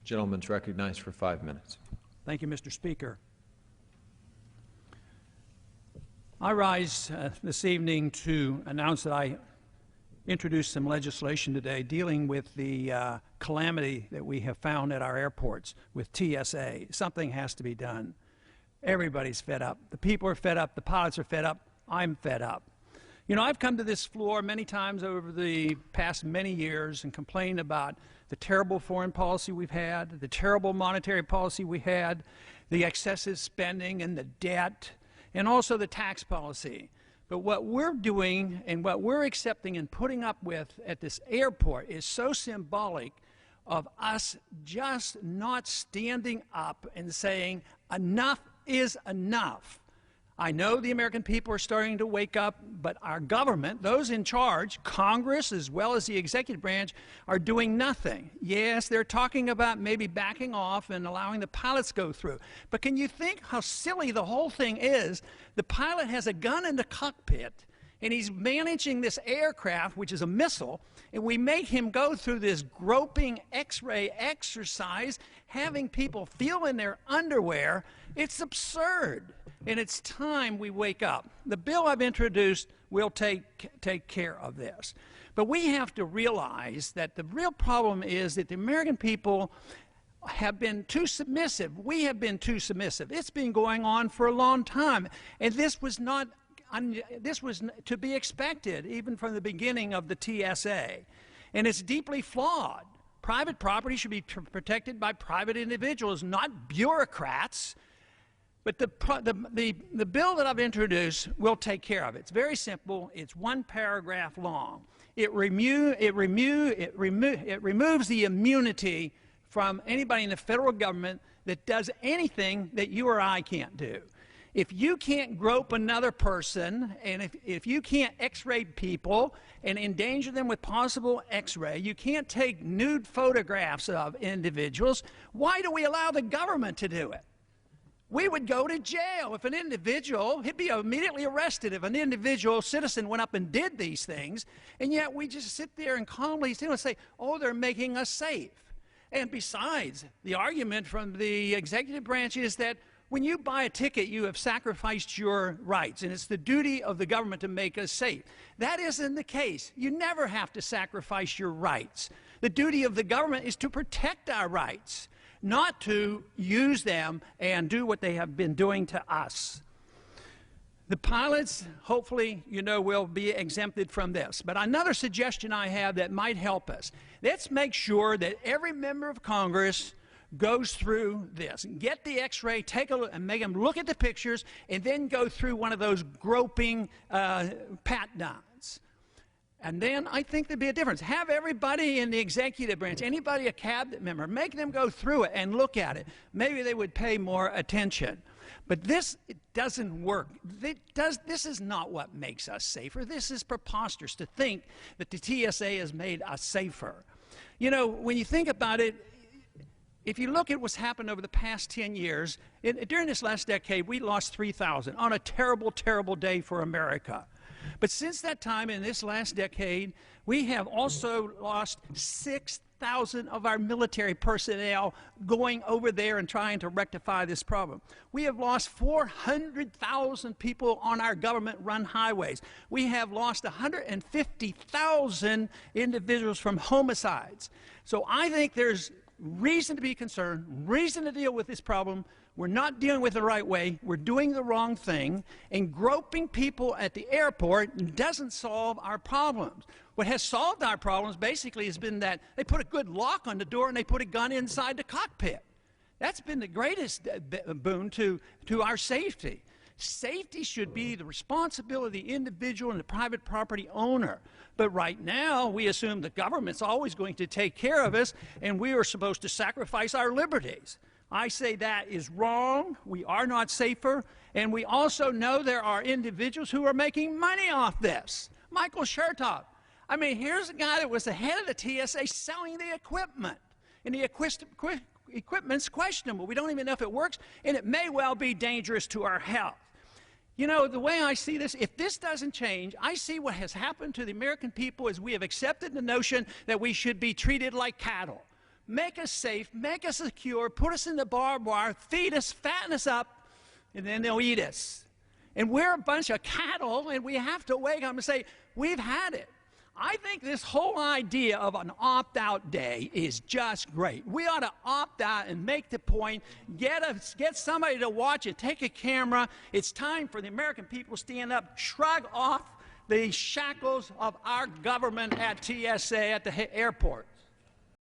Gentleman's recognized for 5 minutes. Thank you, Mr. Speaker. I rise this evening to announce that I introduced some legislation today dealing with the calamity that we have found at our airports with TSA. Something has to be done. Everybody's fed up. The people are fed up. The pilots are fed up. I'm fed up. You know, I've come to this floor many times over the past many years and complained about the terrible foreign policy we've had, the terrible monetary policy we had, the excessive spending and the debt, and also the tax policy. But what we're doing and what we're accepting and putting up with at this airport is so symbolic of us just not standing up and saying enough is enough. I know the American people are starting to wake up, but our government, those in charge, Congress as well as the executive branch, are doing nothing. Yes, they're talking about maybe backing off and allowing the pilots go through. But can you think how silly the whole thing is? The pilot has a gun in the cockpit, and he's managing this aircraft, which is a missile, and we make him go through this groping X-ray exercise, having people feel in their underwear. It's absurd, and it's time we wake up. The bill I've introduced will take care of this. But we have to realize that the real problem is that the American people have been too submissive. We have been too submissive. It's been going on for a long time, and this was to be expected even from the beginning of the TSA, and it's deeply flawed. Private property should be protected by private individuals, not bureaucrats. But the bill that I've introduced will take care of it. It's very simple. It's one paragraph long. It removes the immunity from anybody in the federal government that does anything that you or I can't do. If you can't grope another person, and if you can't X-ray people and endanger them with possible X-ray, you can't take nude photographs of individuals, why do we allow the government to do it? We would go to jail if an individual, he'd be immediately arrested if an individual citizen went up and did these things, and yet we just sit there and calmly say, oh, they're making us safe. And besides, the argument from the executive branch is that when you buy a ticket, you have sacrificed your rights, and it's the duty of the government to make us safe. That isn't the case. You never have to sacrifice your rights. The duty of the government is to protect our rights, not to use them and do what they have been doing to us. The pilots, hopefully, will be exempted from this. But another suggestion I have that might help us, let's make sure that every member of Congress goes through this. Get the X-ray, take a look, and make them look at the pictures, and then go through one of those groping pat-downs. And then I think there'd be a difference. Have everybody in the executive branch, anybody a cabinet member, make them go through it and look at it. Maybe they would pay more attention. But it doesn't work. This is not what makes us safer. This is preposterous to think that the TSA has made us safer. You know, when you think about it, if you look at what's happened over the past 10 years, during this last decade, we lost 3,000 on a terrible, terrible day for America. But since that time, in this last decade, we have also lost 6,000 of our military personnel going over there and trying to rectify this problem. We have lost 400,000 people on our government-run highways. We have lost 150,000 individuals from homicides. So I think there's reason to be concerned, reason to deal with this problem. We're not dealing with it the right way. We're doing the wrong thing. And groping people at the airport doesn't solve our problems. What has solved our problems basically has been that they put a good lock on the door and they put a gun inside the cockpit. That's been the greatest boon to our safety. Safety should be the responsibility of the individual and the private property owner. But right now, we assume the government's always going to take care of us, and we are supposed to sacrifice our liberties. I say that is wrong. We are not safer, and we also know there are individuals who are making money off this. Michael Chertoff. I mean, here's a guy that was the head of the TSA selling the equipment, and the equipment's questionable. We don't even know if it works, and it may well be dangerous to our health. You know, the way I see this, if this doesn't change, I see what has happened to the American people is we have accepted the notion that we should be treated like cattle. make us safe, make us secure, put us in the barbed wire, feed us, fatten us up, and then they'll eat us. And we're a bunch of cattle, and we have to wake up and say, we've had it. I think this whole idea of an opt-out day is just great. We ought to opt out and make the point, get somebody to watch it, take a camera. It's time for the American people to stand up, shrug off the shackles of our government at TSA at the airport.